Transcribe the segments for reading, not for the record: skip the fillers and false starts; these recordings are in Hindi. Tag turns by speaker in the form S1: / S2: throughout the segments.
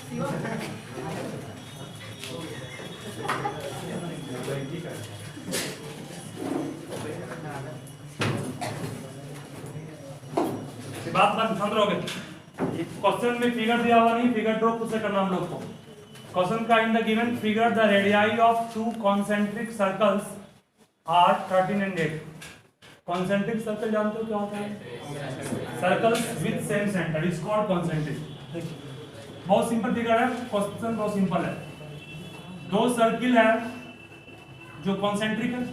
S1: बात समझ रहोगे। क्वेश्चन में फिगर दिया हुआ नहीं, फिगर ड्रॉ खुद से करना हम लोग को। क्वेश्चन का in the given figure the radii of two concentric circles are 13 and 8। Concentric circle जानते हो क्या होता है? Circles with same centre is called concentric. बहुत सिंपल फिगर है, क्वेश्चन बहुत सिंपल है। दो सर्किल है जो कॉन्सेंट्रिक है,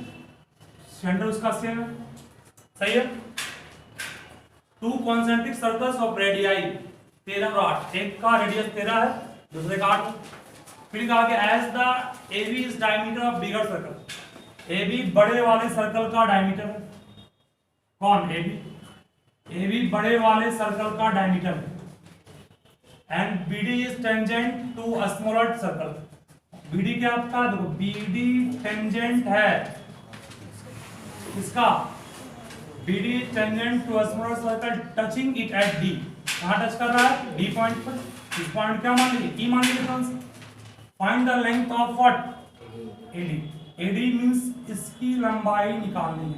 S1: सेंटर उसका सेम है, सही है। To concentric circles of radii 13 और 8, एक का रेडियस 13 है, दूसरे का 8। फिर कहा कि as the AB is diameter of bigger circle, AB बड़े वाले सर्कल का डायमीटर है। कौन? AB बड़े वाले सर्कल का डायमीटर है। And BD is tangent to a smaller circle. BD क्या आपका? देखो BD टेंजेंट है इसका, BD is tangent to a smaller circle touching it at D। कहाँ टच कर रहा है? D पॉइंट पर। इस पॉइंट क्या मान लीजिए? E मान लीजिए friends. Find the length of what? AD। AD means इसकी लंबाई निकालनी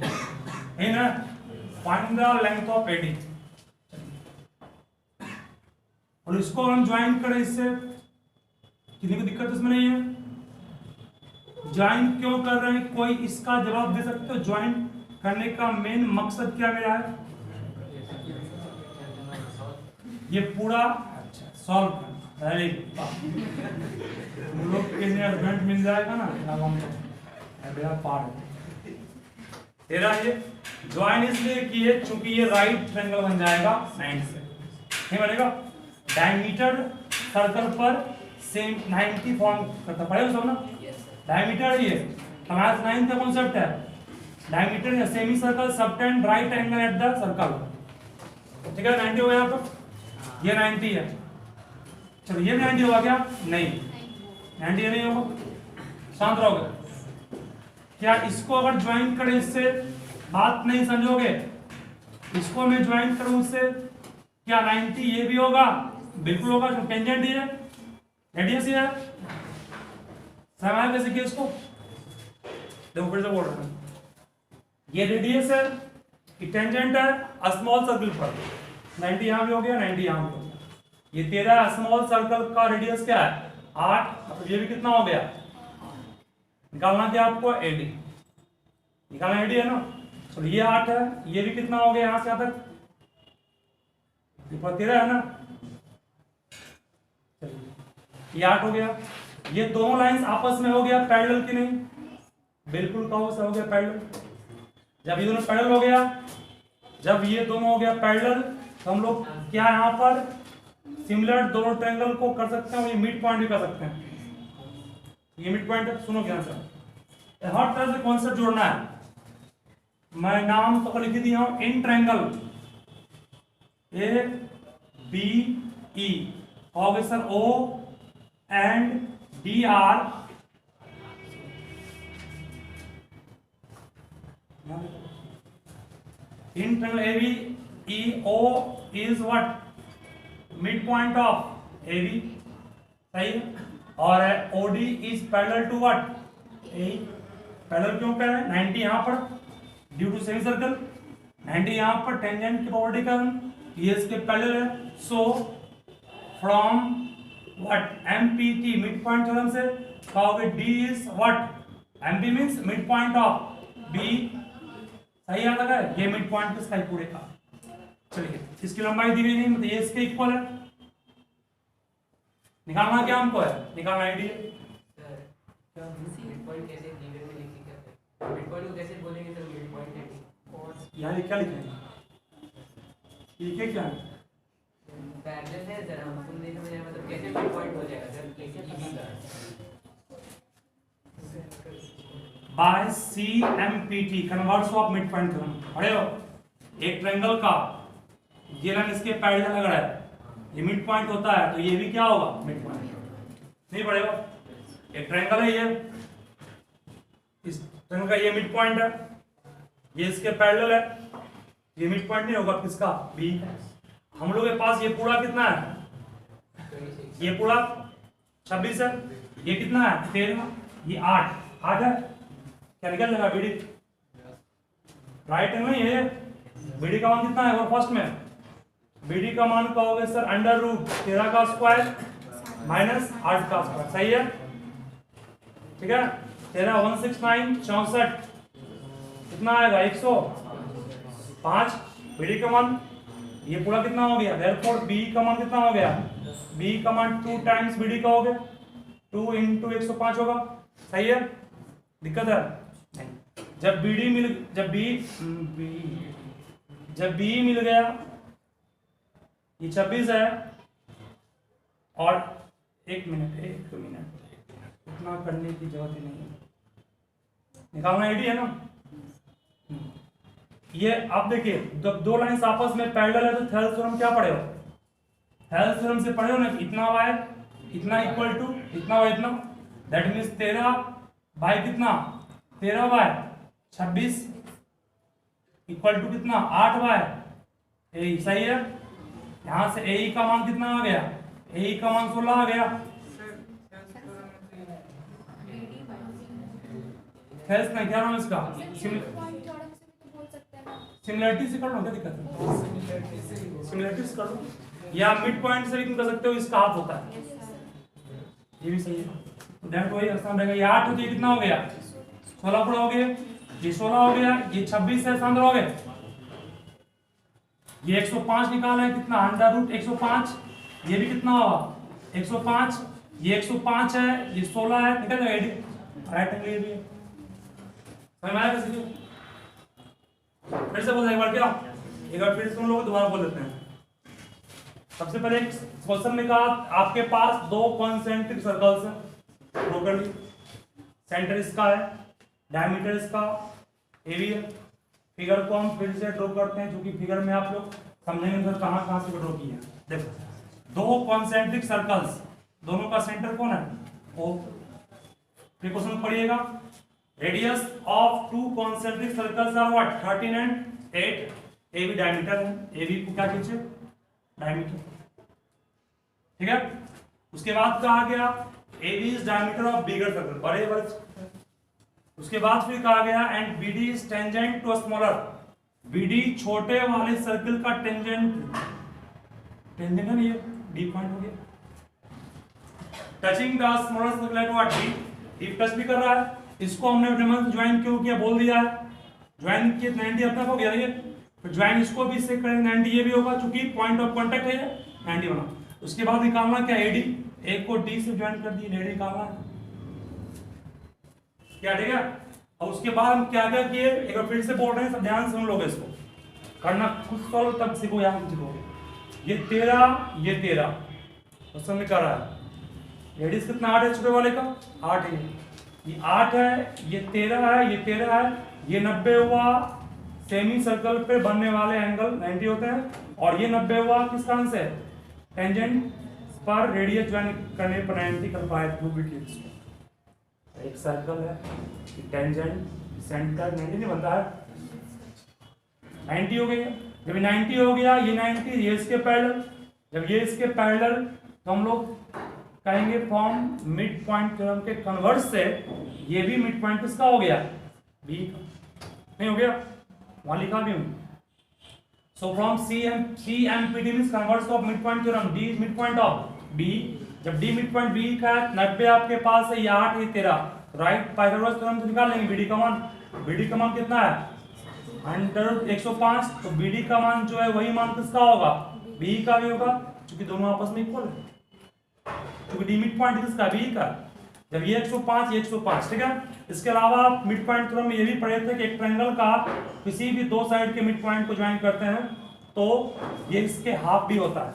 S1: है ना। Find the length of AD। और इसको हम ज्वाइन करें इससे, किसी को दिक्कत इसमें नहीं है? ज्वाइन क्यों कर रहे हैं? कोई इसका जवाब दे सकते हो? ज्वाइन करने का मेन मकसद क्या मेरा है? ये पूरा सॉल्व करना। लोग के लिए हस्बैंड मिल जाएगा ना, मेरा पार्ट तेरा। ये ज्वाइन इसलिए किए चूंकि ये राइट ट्रायंगल बन जाएगा 90 से, नहीं बनेगा? डायमीटर सर्कल पर सेम 90 फॉर्म करता पड़ेगा सब ना। डायमीटर ये हमारा 9 का कॉन्सेप्ट है। डायमीटर या semi circle subtend right angle at the circle, ठीक है। 90 हो गया तो ये 90 है। चलो ये 90 होगा क्या? नहीं, 90 नहीं होगा। शांत रहोगे। क्या इसको अगर ज्वाइन करें इससे, बात नहीं समझोगे? इसको मैं ज्वाइन करूं इससे, क्या 90 ये भी होगा? बिल्कुल होगा, टेंजेंट ही है, रेडियस ही है। समझ कैसे किया इसको? देखो फिर से बोल रहा हूं, ये रेडियस है, टेंजेंट है स्मॉल सर्कल पर। 90 यहां भी हो गया, 90 यहां भी हो गया। ये 13 स्मॉल सर्कल का रेडियस क्या है? 8। तो ये भी कितना हो गया? निकालना क्या आपको? AD निकालना। AD है ना। तो ये 8 है, ये भी कितना हो गया यहां से यहां तक? 13 है ना। ये 8 हो गया। ये दोनों लाइंस आपस में हो गया पैरेलल की नहीं? बिल्कुल कहो से हो गया पैरेलल। जब ये दोनों पैरेलल हो गया, जब ये दोनों हो गया पैरेलल, तो हम लोग क्या यहाँ पर सिमिलर दोनों ट्रायंगल को कर सकते हैं। ये मिड पॉइंट भी कर सकते हैं। ये मिड पॉइंट है, सुनो ध्यान से, हर तरह से कॉन्सेप्ट जोड़ना है। मैं नाम तो लिख दिया हूं, इन ट्रायंगल ABE होगे sir O and DR in triangle ABEO is what? Midpoint of AB, सही है। और OD is parallel to what? AE। Parallel क्यों कह रहे हैं? 90 यहाँ पर ड्यू टू सेमी सर्कल, 90 यहाँ पर टेंजेंट की प्रॉपर्टी का ये इसके पैरेलल है। So from what? MPT mid point theorem से कहोगे D is what? MP means mid point of B, सही याद लगा? ये मिड पॉइंट किसका है? पूरे का। चलिए इसकी लंबाई दी गई नहीं, मतलब ये इसके इक्वल है। निकालना क्या हमको है? निकालना AD है।
S2: मिड पॉइंट कैसे गिवन में लिख सकते हैं? मिड पॉइंट को कैसे बोलेंगे सर? मिड पॉइंट है
S1: यहाँ क्या लिखेंगे? लिखे क्या है?
S2: पैरेलल है सर, हम फुल देखने में मतलब कैसे मिड पॉइंट हो जाएगा सर? कैसे
S1: by CMPT converse of mid point theorem. पढ़े हो? एक ट्रायंगल का ये लाइन इसके पैरेलल लग रहा है, ये मिड पॉइंट होता है, तो ये भी क्या होगा? Mid point. नहीं पढ़ेगा? एक ट्रायंगल है, ये इस ट्रायंगल का ये मिड पॉइंट है, ये इसके पैरेलल है, ये मिड पॉइंट नहीं होगा किसका? B। हम लोग के पास ये पूरा कितना है? ये पूरा 26 है, ये कितना है 13, ये 8 है, क्या निकल जाएगा बीडी राइट है नहीं है। बीडी का मान कितना है और फर्स्ट में बीडी का मान कहोगे सर अंडर रूट 13 का स्क्वायर माइनस 8 का स्क्वायर, सही है ठीक है। 13 169 64 कितना आएगा 105 बीडी का मान, ये पूरा कितना हो गया, देयरफॉर बी का मान कितना हो गया, बी का मान 2 टाइम्स बीडी का हो गया, 2 इंटू 105 होगा, सही है। दिक्कत है जब बीडी मिल जब बी मिल गया, ये 26 है और एक मिनट इतना करने की जरूरत ही नहीं है, निकालना आईडी है ना। ये आप देखिए जब दो लाइंस आपस में पैरेलल है तो थेल्स थ्योरम क्या पढ़े हो, थेल्स थ्योरम से पढ़े हो ना, इतना वाई इतना इक्वल टू इतना वाई इतना, दैट मींस 13 बाय कितना 13 बाय 26 इक्वल टू कितना 8 बाय ए, सही है। यहां से ए का मान कितना आ गया, ए का मान 16 आ गया, थेल्स नहीं क्या नाम इसका, सिमिलरिटी से कर लो, क्या दिक्कत है, सिमिलरिटी से कर लो, या मिड पॉइंट से भी कर सकते हो, इसका हाफ होता है, ये भी सही है। दैट वही आसान रहेगा, ये 8 होती है कितना हो गया 16 पूरा हो गया, ये 16 हो गया, ये 26 है शांत रहोगे, ये 105 निकाला है कितना अंडर रूट 105, ये भी कितना होगा 105, ये 105 है, ये 16 है, निकल जाएगा एडी राइट एंगल ये भी है, समझ में आया किसी को। फिर से बोल एक बार क्या, एक बार फिर सुन लो दोबारा बोल देते हैं। सबसे पहले एक क्वेश्चन में कहा आपके पास दो कॉन्सेंट्रिक सर्कल्स हैं, ड्रॉ कर ली, सेंटर इसका है, डायमीटर इसका AB है। फिगर को हम फिर से ड्रॉ करते हैं क्योंकि फिगर में आप लोग समझेंगे सर कहां कहां से ड्रॉ किया है। देखो दो कॉन्सेंट्रिक सर्कल्स, दोनों का सेंटर कौन है O। फिर क्वेश्चन पढ़िएगा, radius of two concentric circles are what 13 and 8, AB diameter है, AB को क्या कीजिए डायमीटर, ठीक है। उसके बाद कहा गया AB is diameter of bigger circle, बड़े बड़े। उसके बाद फिर कहा गया and BD is tangent to smaller, BD छोटे वाले सर्कल का टेंजेंट है ना, ये D पॉइंट हो गया। Touching the smaller circle at what D touch भी कर रहा है, इसको हमने अपने ज्वाइन क्यों किया बोल दिया है, ज्वाइन किए 90 अपना हो गया, ये तो ज्वाइन इसको भी इससे करेंगे 90 ये भी होगा क्योंकि पॉइंट ऑफ कांटेक्ट है 90 होना। उसके बाद निकालना क्या AD, एक को D से ज्वाइन कर दिए, AD निकालना है क्या, ठीक है। और उसके बाद हम क्या क्या किए एक बार फिर से बोल रहे हैं, सब ध्यान सुन लोगे, इसको करना खुद सॉल्व तब सीखो यहाँ सीखोगे। ये 13 क्वेश्चन में कर रहा है, रेडियस कितना 8 है छोटे वाले का 8 है, ये 8 है, ये 13 है, ये 13 है, ये 90 हुआ, सेमी सर्कल पे बनने वाले एंगल 90 होते हैं, और ये 90 हुआ किस कारण से टेंजेंट पर रेडियस ज्वाइन करने पर 90 कर पाए थ्रू बिट। एक सर्कल है, टेंजेंट सेंटर 90 नहीं बनता है, 90 हो गया, जब 90 हो गया, ये 90 ये इसके पैरेलल, जब ये इसके पैरेलल तो हम लोग कहेंगे फ्रॉम मिड पॉइंट थ्योरम के कन्वर्स से ये भी मिड पॉइंट किसका हो गया बी का, नहीं हो गया वहां लिखा भी हूं। So from C M P D means converse of mid point theorem, D is mid point of B, जब डी मिड पॉइंट बी का 90 आपके पास है, ये 8 ये 13, राइट पाइथागोरस थ्योरम से निकाल लेंगे बीडी का मान, बीडी का मान कितना है अंडर 105, तो बीडी का मान जो है वही मान किसका होगा बी का भी होगा क्योंकि दोनों आपस में इक्वल है, क्योंकि डी मिड पॉइंट किसका बी का, जब ये 105 ये 105, ठीक है। इसके अलावा आप मिड पॉइंट थ्योरम में ये भी पढ़े थे कि एक ट्रायंगल का किसी भी दो साइड के मिड पॉइंट को ज्वाइन करते हैं तो ये इसके हाफ भी होता है,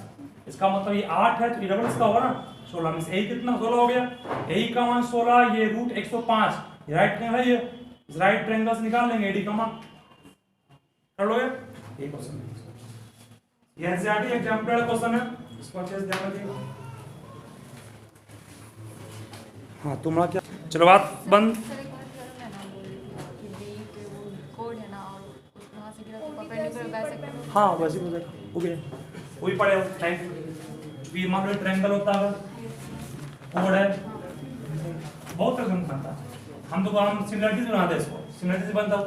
S1: इसका मतलब ये 8 है तो ये डबल इसका होगा ना 16, मींस ए कितना 16 हो गया, ए का मान 16, ये रूट 105, ये राइट ट्रायंगल है, ये इस राइट ट्रायंगल से निकाल लेंगे एडी का मान, कर लोगे ये क्वेश्चन, ये एनसीईआरटी एग्जांपल क्वेश्चन है, इसको अच्छे से ध्यान रखिएगा। हाँ तुम्हारा क्या, चलो बात बंद। हाँ वैसे हो गया, वो भी पढ़े हो टाइम भी, मान लो ट्रायंगल होता है, कोड है, बहुत तरह से बनता है। हम सिमिलरिटी बनाते हैं, इसको सिमिलरिटी से बनता हो।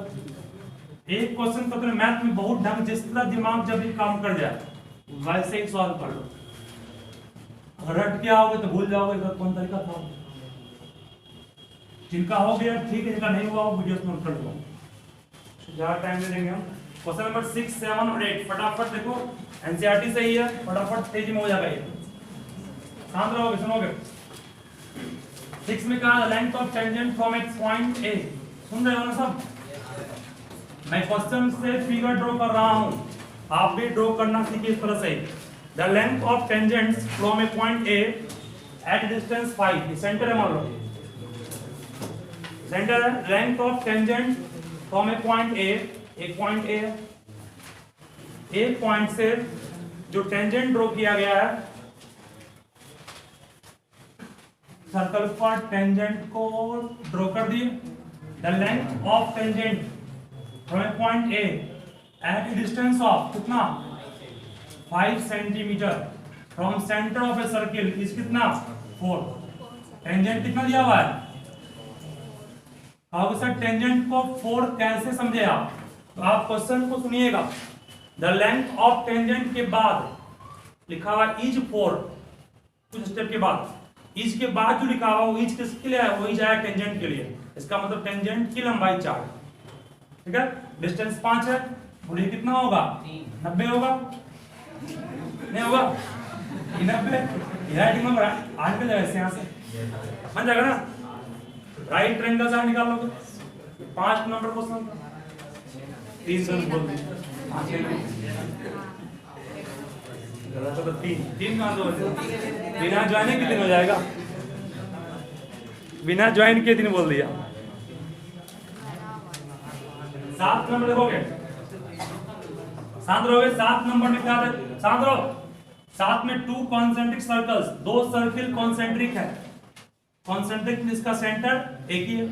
S1: एक क्वेश्चन को तुमने मैथ में बहुत ढंग, जिस तरह दिमाग जब भी काम कर जाए वैसे ही सॉल्व कर लो। अगर रट के आओगे तो भूल जाओगे, तो कौन तरीका था। जिनका हो गया ठीक है, जिनका नहीं हुआ वो वीडियो नोट कर लो, ज्यादा टाइम दे देंगे हम। क्वेश्चन नंबर 6, 7 और 8 फटाफट देखो, एनसीईआरटी से ही है, फटाफट तेजी में हो जाएगा ये। शांत रहोगे, सुनोगे। 6 में कहा लेंथ ऑफ टेंजेंट फ्रॉम एक पॉइंट ए। सुन रहे हो ना सब? मैं क्वेश्चन से फिगर ड्रॉ कर रहा हूं, आप भी ड्रॉ करना सीखिए इस तरह से। The length of tangents from A point A at distance 5, centre है मान लो, सेंटर है। Length of tangent from A point A, एक पॉइंट ए है, एक पॉइंट से जो टेंजेंट ड्रॉ किया गया है, सर्कल पर टेंजेंट को ड्रॉ कर दिए। The length of tangent from A point A at distance of कितना 5 centimetre from centre of a circle is कितना 4। टेंजेंट कितना दिया हुआ है? अब सर टेंजेंट को 4 कैसे समझे आप? तो आप क्वेश्चन को सुनिएगा। द लेंथ ऑफ टेंजेंट के बाद लिखा हुआ इज 4, कुछ स्टेप के बाद इज के बाद जो लिखा हुआ वो इज किसके लिए है? वो इज आया टेंजेंट के लिए। इसका मतलब टेंजेंट की लंबाई 4, ठीक है। डिस्टेंस 5 है, बोलिए कितना होगा? 90 होगा, नहीं होगा? 90 राइट नंबर आठ के जगह से यहां से बन जाएगा ना, राइट ट्रायंगल से निकाल लोगे। 5 नंबर क्वेश्चन 3 से बोल दीजिए, 3 कहां दो? बिना ज्वाइन के दिन हो जाएगा, बिना ज्वाइन के दिन बोल दिया। 7 नंबर देखोगे, शांत रहोगे। 7 नंबर में क्या है? शांत रहो। 7 में 2 कॉन्सेंट्रिक सर्कल्स, 2 सर्किल कॉन्सेंट्रिक है। कॉन्सेंट्रिक इसका सेंटर एक ही है,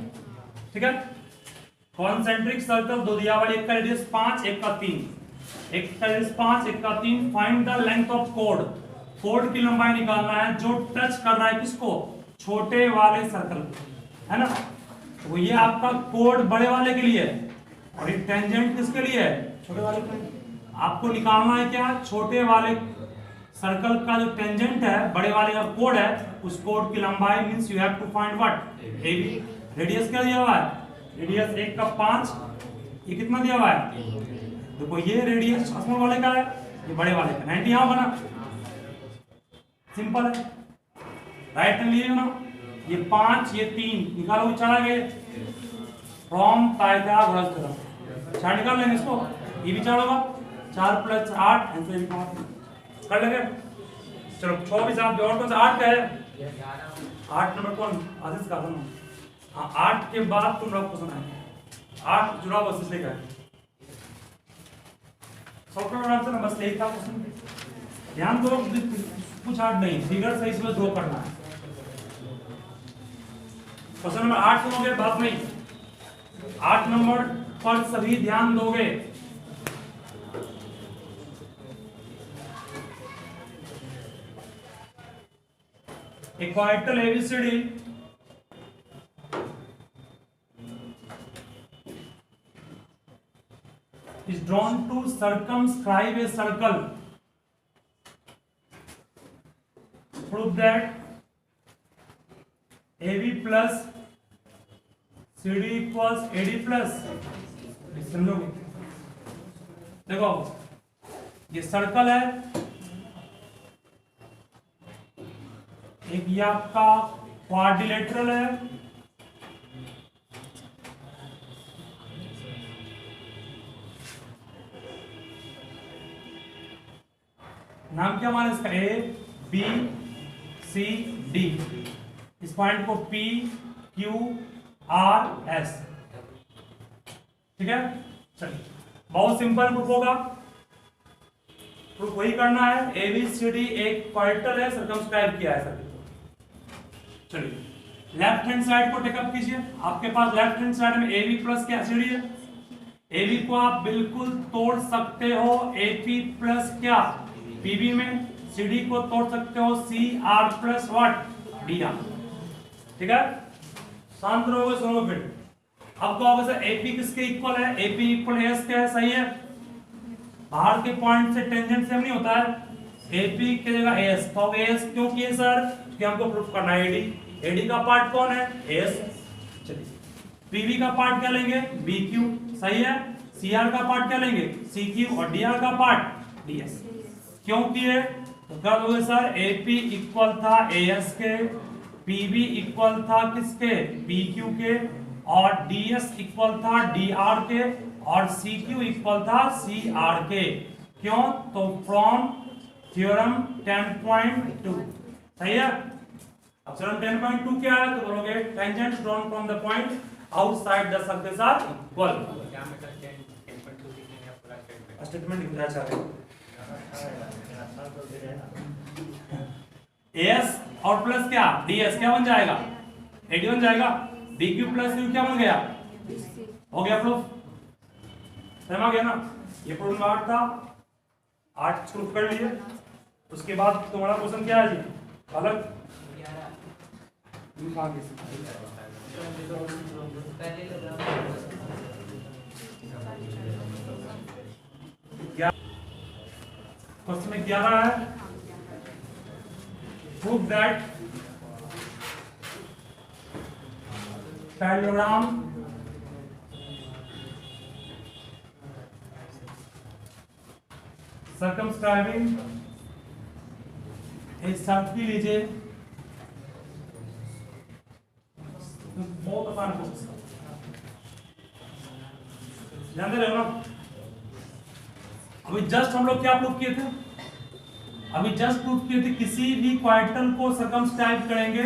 S1: ठीक है। कॉन्सेंट्रिक सर्कल दो दिया हुआ, एक का रेडियस 5, एक का 3, एक का रेडियस 5, एक का 3। Find the length of code, code की लंबाई निकालना है जो टच कर रहा है किसको? छोटे वाले सर्कल, है ना। तो ये आपका कोड बड़े वाले के लिए है और ये टेंजेंट किसके लिए है? छोटे वाले के लिए। आपको निकालना है क्या? छोटे वाले सर्कल का जो टेंजेंट है, बड़े वाले का कोड है, उस कोड की लंबाई means you have to find what? AB. Radius क्या दिया हुआ है? रेडियस 1 का 5, ये कितना दिया हुआ है? देखो ये रेडियस स्मॉल वाले का है, ये बड़े वाले का 90 यहां बना, सिंपल है। राइट हैंड लिए ना, ये 5 ये 3 निकालो, चला गए फ्रॉम पाइथागोरस थ्योरम। 4 निकाल लेंगे इसको, ये भी 4 होगा, 4 + 8 आंसर निकाल कर लेंगे। चलो 6 भी साथ और कौन सा 8 का है? 8 नंबर कौन? आशीष का ना। हाँ 8 के बाद तुम लोग क्वेश्चन आएंगे, 8 जुड़ा हुआ से का है। सॉफ्टवेयर आंसर ना, बस यही था क्वेश्चन। ध्यान दो, कुछ हार्ड नहीं, फिगर सही से ड्रॉ करना है। क्वेश्चन नंबर 8 सुनोगे, बात नहीं। 8 नंबर पर सभी ध्यान दोगे। Quadrilateral ABCD is drawn to circumscribe a circle. Prove that AB plus CD equals AD plus। समझोगे? देखो ये सर्कल है, एक ये आपका क्वाड्रिलेटरल है, नाम क्या हमारा इसका? A B C D. इस पॉइंट को पी क्यू आर एस, ठीक है। चलिए बहुत सिंपल प्रूफ होगा, प्रूफ वही करना है। ए बी सी डी एक क्वाड्रिलेटरल है, सर्कमस्क्राइब किया है सर्किल। चलिए लेफ्ट हैंड साइड को टेकअप कीजिए। आपके पास लेफ्ट हैंड साइड में ए बी प्लस क्या सी डी है। ए बी को आप बिल्कुल तोड़ सकते हो ए पी प्लस क्या पीबी में, सीडी को तोड़ सकते हो C R plus what D R. ठीक है, शांत रहोगे, सुनो फिर। अब कहोगे सर एपी किसके इक्वल है? एपी इक्वल एस के है, सही है। बाहर के पॉइंट से टेंजेंट सेम नहीं होता है, एपी की जगह एस। तो एस क्यों किए सर? कि हमको प्रूफ करना है एडी। एडी का पार्ट कौन है? एस। चलिए, पीवी का पार्ट क्या लेंगे? बी क्यू, सही है। सीआर का पार्ट क्या लेंगे? सी क्यू, और डीआर का पार्ट डीएस। क्यों किए? तो कर दोगे सर एपी इक्वल था एएस के, पीवी इक्वल था किसके? पीक्यू के, और डीएस इक्वल था डीआर के, और सीक्यू इक्वल था सीआर के। क्यों? तो फ्रॉम थ्योरम 10.2, सही है। अब थ्योरम 10.2 क्या है? तो बोलोगे tangents drawn from the point outside the circles are equal.
S2: क्या मतलब 10.2 लिखेंगे आप पूरा स्टेटमेंट?
S1: स्टेटमेंट लिखना चाह रहे हो? एस और प्लस क्या? डीएस क्या बन जाएगा? एडी बन जाएगा। बीक्यू प्लस यू क्या बन गया? हो गया प्रूफ, समझ गया ना? ये प्रॉब्लम 8 था, 8 प्रूफ कर लिए। उसके बाद तुम्हारा क्वेश्चन क्या है जी? अलग क्वेश्चन में 11 है, prove that parallelogram circumscribing a circle is a बहुत आसान क्वेश्चन, जानते रहे हो ना? अभी जस्ट हम लोग क्या प्रूव किए थे? अभी जस्ट प्रूव किए थे किसी भी क्वाड्रेटल को सर्कमस्क्राइब करेंगे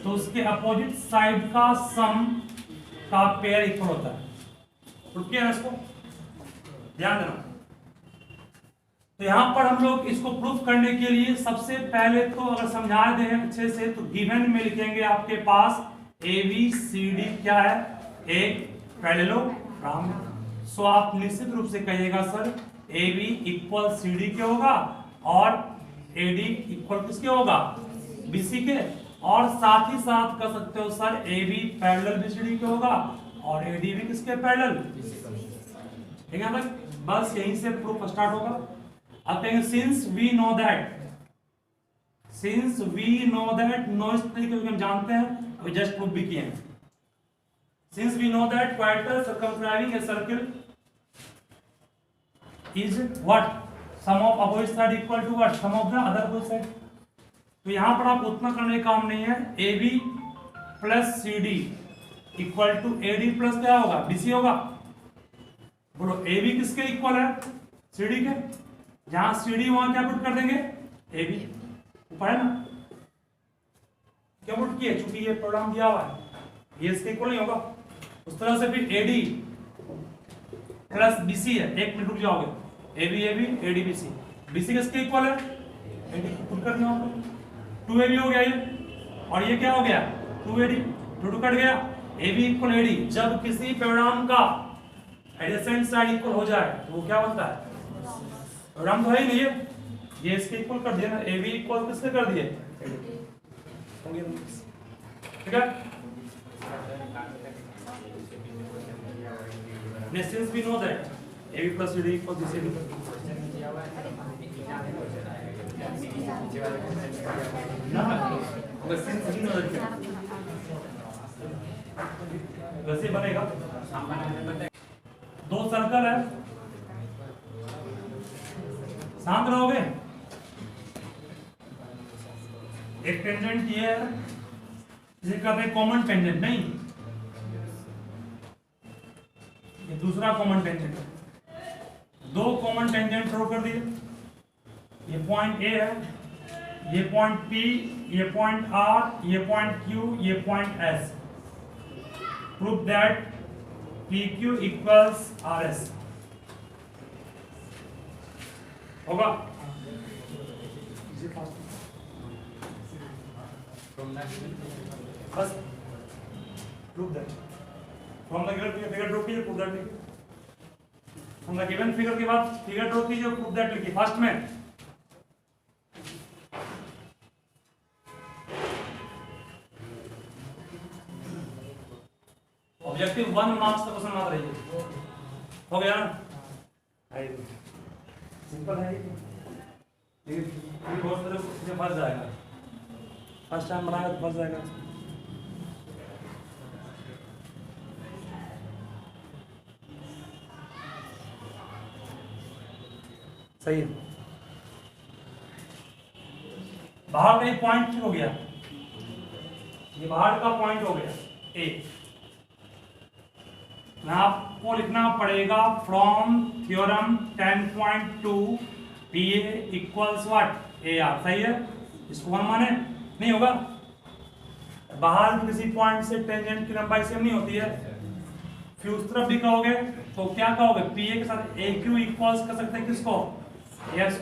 S1: तो उसके अपोजिट साइड का सम का पेयर इक्वल होता है। प्रूव किया ना इसको, ध्यान देना। तो यहां पर हम लोग इसको प्रूफ करने के लिए सबसे पहले तो अगर समझा दें अच्छे से तो गिवन में लिखेंगे आपके पास ABCD क्या है? एक पैरेललोग्राम। सो आप निश्चित रूप से कहिएगा सर AB इक्वल CD के होगा और AD इक्वल किसके होगा? BC के। और साथ ही साथ कर सकते हो सर AB पैरेलल BCD के होगा और AD भी किसके पैरेलल? ठीक है तक? बस यहीं से प्रूफ स्टार्ट होगा। अब कहेंगे since we know that, know इस तरीके से हम जानते हैं, अभी जस्ट प्रूफ भी किए हैं। Since we know that quadrilateral circumscribing a circle is what? Sum of opposite side equal to what? Sum of the other opposite side. तो यहां पर आप उतना करने का काम नहीं है। AB plus CD equal to AD plus क्या होगा? BC होगा। बोलो AB किसके इक्वल है? CD के। जहां CD वहां क्या पुट कर देंगे? AB ऊपर है ना? क्या पुट किए? चूंकि ये प्रोग्राम दिया हुआ है, ये इसके इक्वल नहीं होगा। उस तरह से फिर AD प्लस BC है, एक मिनट रुक जाओगे। AB AD BC, BC किसके इक्वल है? AD पुट कर दिया 2AB हो गया ये, और ये क्या हो गया? 2AD, 2 कट गया। AB equal AD। जब किसी प्रोग्राम का एडजेसेंट साइड इक्वल हो जाए तो वो क्या बनता है? प्रोग्राम तो है ही नहीं है, ये इसके इक्वल कर दिया ना। AB इक्वल किसके कर दिए? ठीक है। Since we know that AB plus CD equals BCD, ना बस since we know that वैसे बनेगा। दो सर्कल है, शांत रहोगे। एक टेंजेंट ये है जिसे कहते हैं कॉमन टेंजेंट, नहीं ये दूसरा कॉमन टेंजेंट है। दो कॉमन टेंजेंट ड्रॉ कर दिए। ये पॉइंट A है, ये पॉइंट P, ये पॉइंट R, ये पॉइंट Q, ये point S। Prove that PQ equals RS होगा। बस prove that from the given figure draw कीजिए, प्रूव दैट लिखिए। फ्रॉम द गिवन फिगर के बाद फिगर ड्रॉ कीजिए, प्रूव दैट लिखिए। फर्स्ट में ऑब्जेक्टिव 1 मार्क्स का क्वेश्चन मात्र है। हो गया ना? सिंपल है लेकिन ये बहुत तरह से फंस जाएगा, फर्स्ट टाइम बनाएगा तो फंस जाएगा। सही है। बाहर का एक पॉइंट हो गया, ये बाहर का पॉइंट हो गया ए। आपको लिखना पड़ेगा from theorem 10.2 PA equals what AR। सही है, इसको वन माने नहीं होगा। बाहर किसी पॉइंट से टेंजेंट की लंबाई सेम नहीं होती है, फिर उस तरफ भी कहोगे तो क्या कहोगे, PA के साथ AQ इक्वल्स कर सकते हैं किसको, यस।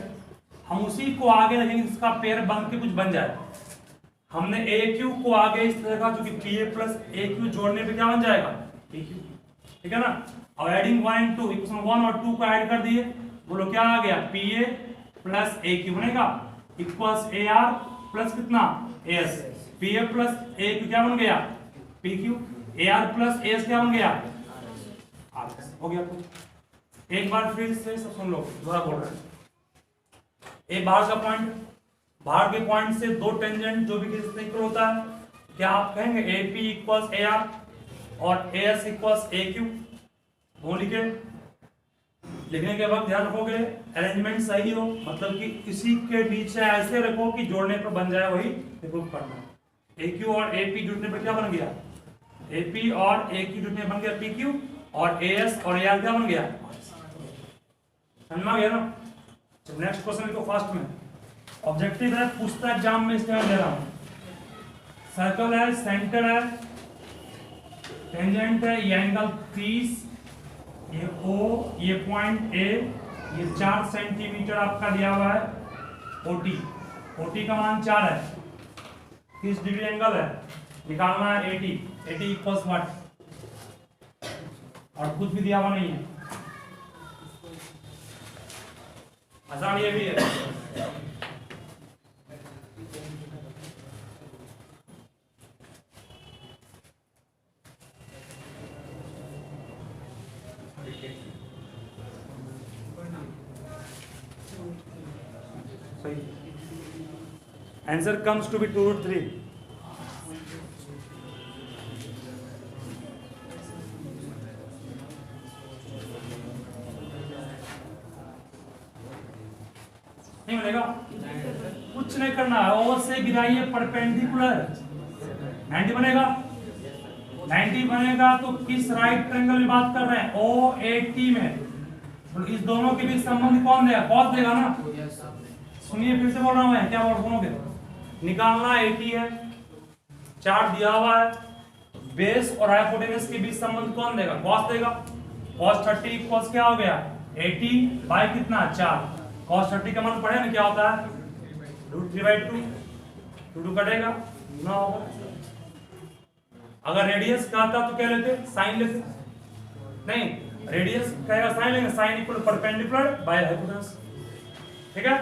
S1: हम उसी को आगे रखेंगे इसका पेयर बन के कुछ बन जाए। हमने AQ को आगे इस तरह का, जो कि PA प्लस AQ जोड़ने पे क्या बन जाएगा, PQ। ठीक है ना? और एडिंग 1 एंड 2, इक्वेशन 1 और 2 को ऐड कर दिए, बोलो क्या आ गया, PA प्लस AQ बनेगा इक्वल्स AR प्लस कितना AS। PA प्लस AQ क्या बन गया, PQ। AR प्लस AS क्या बन गया, RS। हो गया कुछ। एक बार फिर से सब सुन लो, दोबारा बोल रहे हैं। एक बाहर का पॉइंट, बाहर के पॉइंट से दो टेंजेंट जो भी किसी इक्वल होता है, क्या आप कहेंगे AP इक्वल्स AR और AS इक्वल्स AQ। वो लिखे, लिखने के बाद ध्यान रखोगे अरेंजमेंट सही हो, मतलब कि इसी के नीचे ऐसे रखो कि जोड़ने पर बन जाए, वही प्रूव करना। AQ और AP जुड़ने पर क्या बन गया, AP और AQ जुड़ने पर बन गया PQ, और AS और AR क्या बन गया, समझ में आ गया ना? नेक्स्ट क्वेश्चन लिखो फास्ट में। ऑब्जेक्टिव है, पूछता एग्जाम में, इसलिए मैं दे रहा हूं। सर्कल है, सेंटर है, टेंजेंट है, ये एंगल 30, ये O, ये पॉइंट A, ये 4 सेंटीमीटर आपका दिया हुआ है OT का मान 4 है, 30 डिग्री एंगल है, निकालना है 80 इक्वल्स व्हाट, और कुछ भी दिया हुआ नहीं है। आसान ये भी है। Answer comes to be 2√3. नहीं मिलेगा, कुछ नहीं करना है, और से गिराइए परपेंडिकुलर, 90 बनेगा। 90 बनेगा तो किस राइट ट्रायंगल में बात कर रहे हैं, OAT में। तो इस दोनों के बीच संबंध कौन देगा, कॉस देगा ना। सुनिए फिर से बोल रहा हूं मैं, क्या बोल सुनोगे, निकालना 80 है, चार्ट दिया हुआ है, बेस और हाइपोटेनस के बीच संबंध कौन देगा, कॉस देगा। cos 30 इक्वल्स क्या हो गया, 80 बाय कितना 4। cos 30 का मान पढ़े ना क्या होता है, √3/2, 2 कटेगा ना होगा। अगर रेडियस कहता तो क्या लेते, साइन लेते, नहीं रेडियस कहेगा साइन लेंगे, sine equal perpendicular by hypotenuse. ठीक है,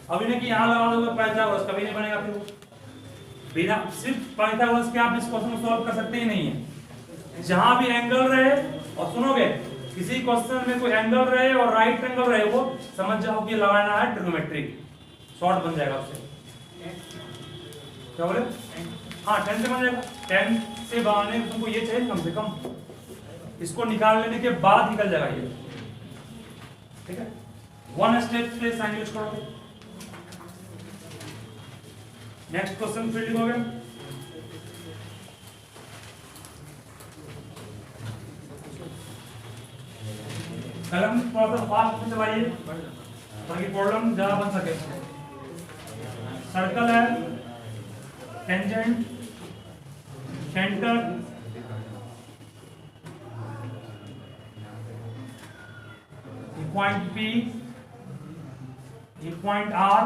S1: अभी नहीं कि यहां लगा दोगे पाइथागोरस, कभी नहीं बनेगा। फिर बिना सिर्फ पाइथागोरस के आप इस क्वेश्चन को सॉल्व कर सकते ही नहीं है। जहां भी एंगल रहे, और सुनोगे किसी क्वेश्चन में कोई एंगल रहे और राइट एंगल रहे, वो समझ जाओ कि लगाना है ट्रिग्नोमेट्री, शॉर्ट बन जाएगा उससे। क्या बोले, हाँ 10 से बन जाएगा। 10 से बनाने में तुमको ये चाहिए कम से कम, इसको निकाल लेने के बाद निकल जाएगा ये। ठीक है, 1 स्टेप से साइन यूज करोगे। नेक्स्ट क्वेश्चन फिर लिखोगे, कलम थोड़ा सा फास्ट में चलाइए ताकि प्रॉब्लम ज्यादा बन सके। सर्कल है, टेंजेंट, सेंटर, पॉइंट P, ये पॉइंट R,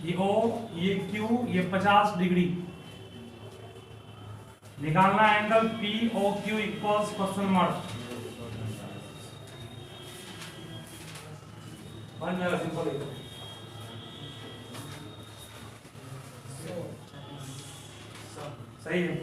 S1: ये O, ये Q, ये 50 डिग्री। निकालना angle POQ equals question mark. बन जाएगा सिंपल ही। सही है,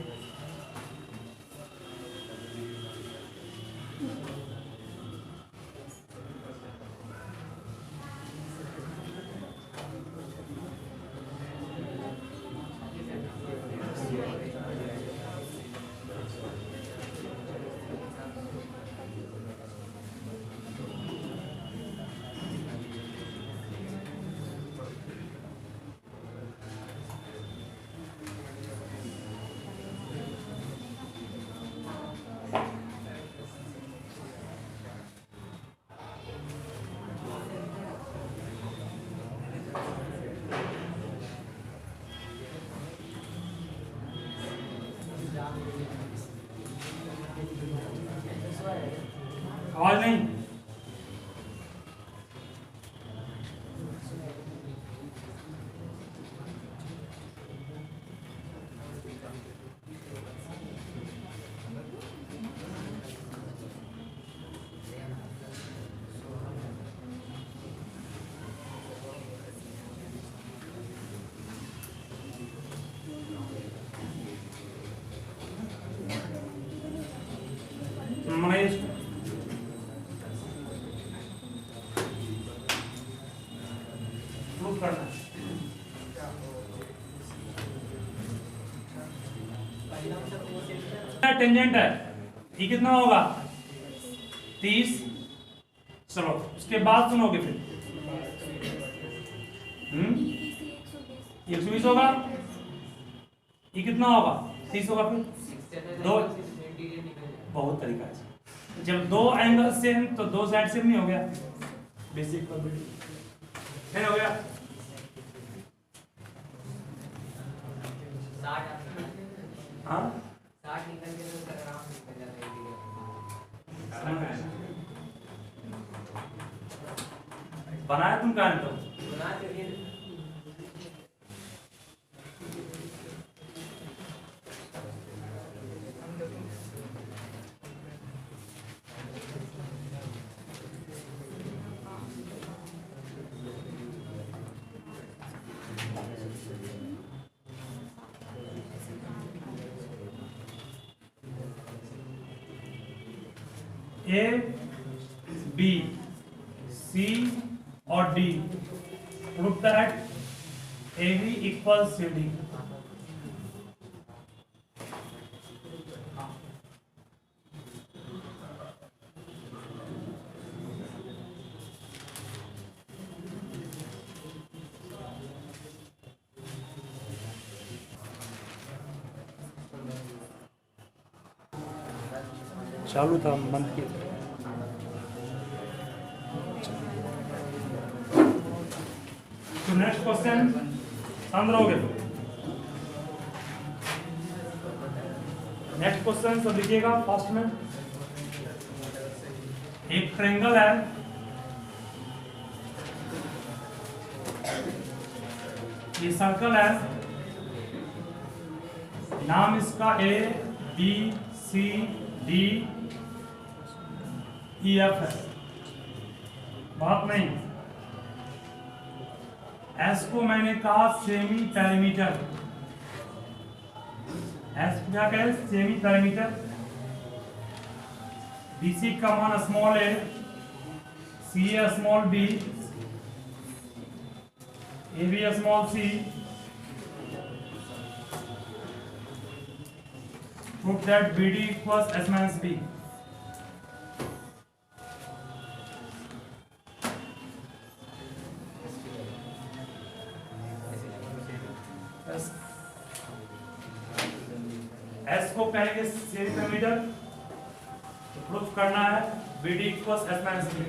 S1: आवाज नहीं। महेश प्रूफ करना टेंजेंट है, ये कितना होगा 30। चलो उसके बाद सुनोगे फिर 120 होगा, ये कितना होगा 30 होगा, फिर दो बहुत तरीका है। जब दो एंगल सेम तो दो साइड सेम नहीं हो गया, बेसिक प्रॉपर्टी हो गया।
S2: 60
S1: हाँ
S2: 60 निकल के तो सर आराम से निकल जाता है।
S1: बनाया तुम कहां तो
S2: बना के फिर
S1: ए बी सी और D prove that A B equals C D. चालू था बंद किया। तो नेक्स्ट क्वेश्चन समझ रहोगे। नेक्स्ट क्वेश्चन सब लिखिएगा फास्ट में। एक ट्रायंगल है, ये सर्कल है, नाम इसका A B C D E F है, बात नहीं। एस को मैंने कहा सेमी पैरामीटर, एस क्या कहे सेमी पैरामीटर। बीसी का मान small A, C A small B, A B small C. Prove that BD equals S minus B. S को कहेंगे सेमी पैरामीटर, तो प्रूफ करना है BD equals S minus B.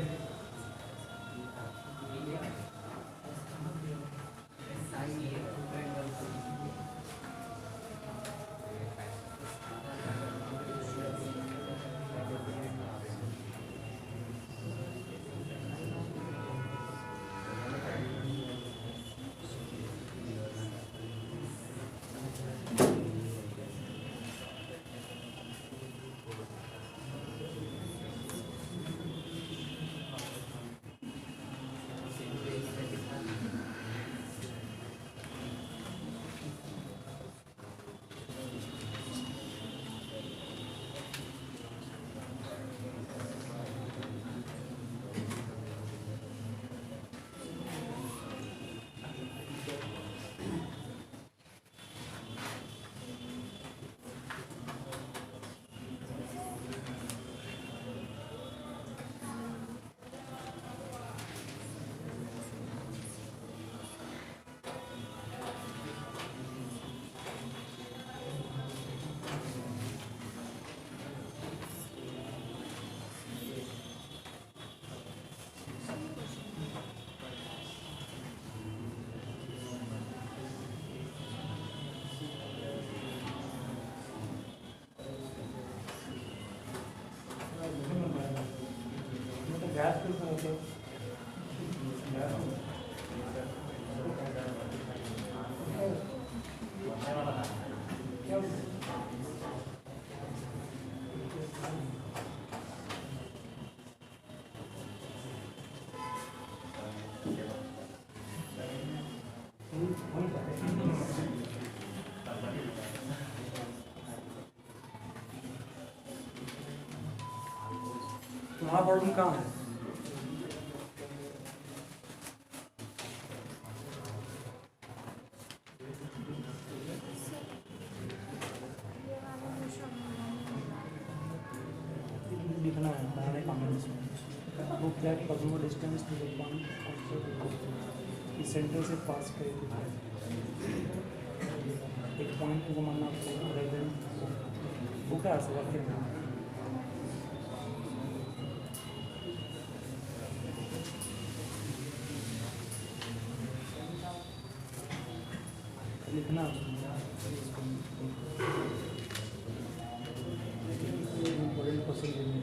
S1: तुम्हारा प्रॉब्लम कहाँ है? लिखना है बनाने का वो क्या पर्सनल डिस्टेंस इस सेंटर से पास करें एक पॉइंट को मानना आपको वो क्या अर्थ वाक्य लिखना इम्पोर्टेंट क्वेश्चन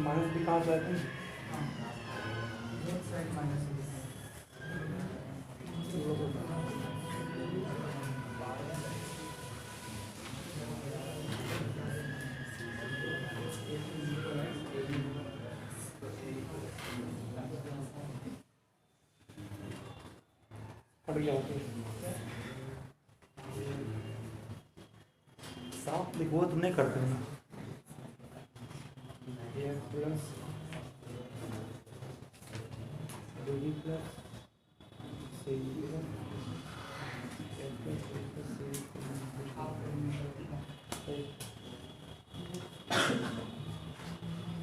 S1: माइनस भी कहाँ जाते हैं? पड़ गया होते साफ लिखो तुम नहीं करते ना ये प्लस बी प्लस सी